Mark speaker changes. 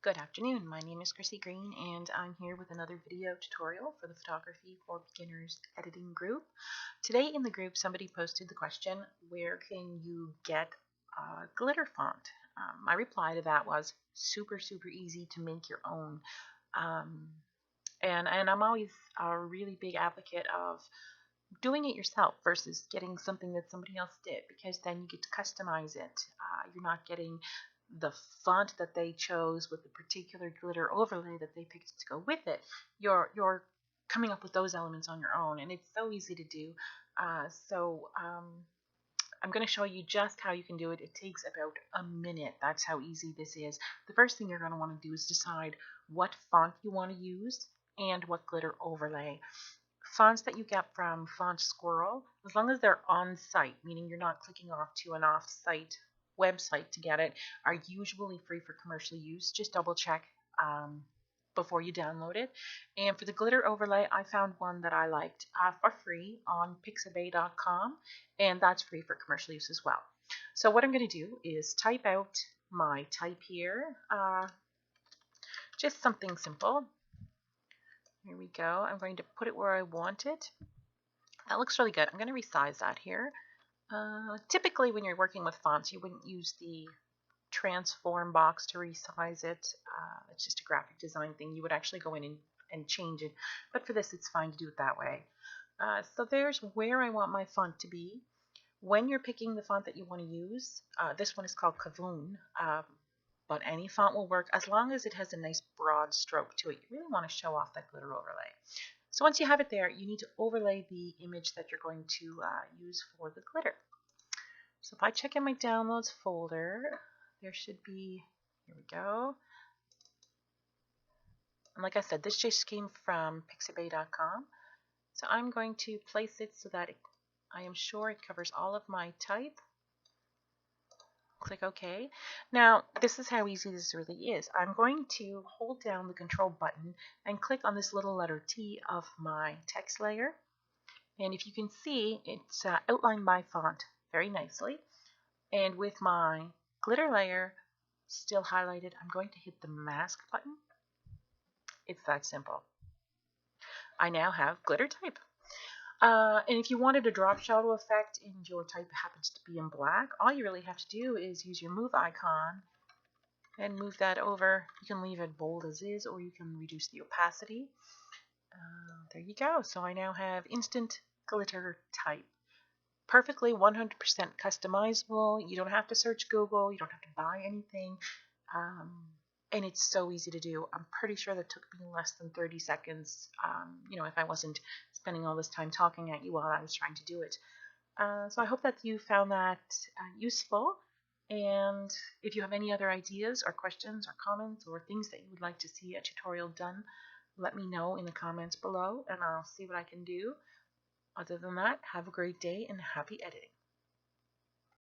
Speaker 1: Good afternoon, my name is Chrissy Green and I'm here with another video tutorial for the Photography for Beginners editing group. Today in the group somebody posted the question, where can you get a glitter font? My reply to that was super easy to make your own. And I'm always a really big advocate of doing it yourself versus getting something that somebody else did, because then you get to customize it. You're not getting the font that they chose with the particular glitter overlay that they picked to go with it. You're coming up with those elements on your own, and it's so easy to do. I'm going to show you just how you can do it. It takes about a minute. That's how easy this is. The first thing you're going to want to do is decide what font you want to use and what glitter overlay. Fonts that you get from Font Squirrel, as long as they're on site, meaning you're not clicking off to an off-site website to get it, are usually free for commercial use. Just double check before you download it. And for the glitter overlay, I found one that I liked for free on pixabay.com, and that's free for commercial use as well. So what I'm going to do is type out my type here, just something simple. Here we go. I'm going to put it where I want it. That looks really good. I'm going to resize that here. Typically, when you're working with fonts, you wouldn't use the transform box to resize it. It's just a graphic design thing. You would actually go in and change it. But for this, it's fine to do it that way. So there's where I want my font to be. When you're picking the font that you want to use, this one is called Kavoon. But any font will work as long as it has a nice broad stroke to it. You really want to show off that glitter overlay. So once you have it there, you need to overlay the image that you're going to use for the glitter. So if I check in my downloads folder, there should be, here we go. And like I said, this just came from pixabay.com. So I'm going to place it so that I am sure it covers all of my type. Click OK. Now, this is how easy this really is. I'm going to hold down the control button and click on this little letter T of my text layer. And if you can see, it's outlined by font very nicely. And with my glitter layer still highlighted, I'm going to hit the mask button. It's that simple. I now have glitter type. And if you wanted a drop shadow effect and your type happens to be in black, all you really have to do is use your move icon and move that over. You can leave it bold as is, or you can reduce the opacity. There you go. So I now have instant glitter type. Perfectly 100% customizable. You don't have to search Google. You don't have to buy anything. And it's so easy to do. I'm pretty sure that took me less than 30 seconds, if I wasn't spending all this time talking at you while I was trying to do it. So I hope that you found that useful. And if you have any other ideas or questions or comments or things that you would like to see a tutorial done, let me know in the comments below and I'll see what I can do. Other than that, have a great day and happy editing.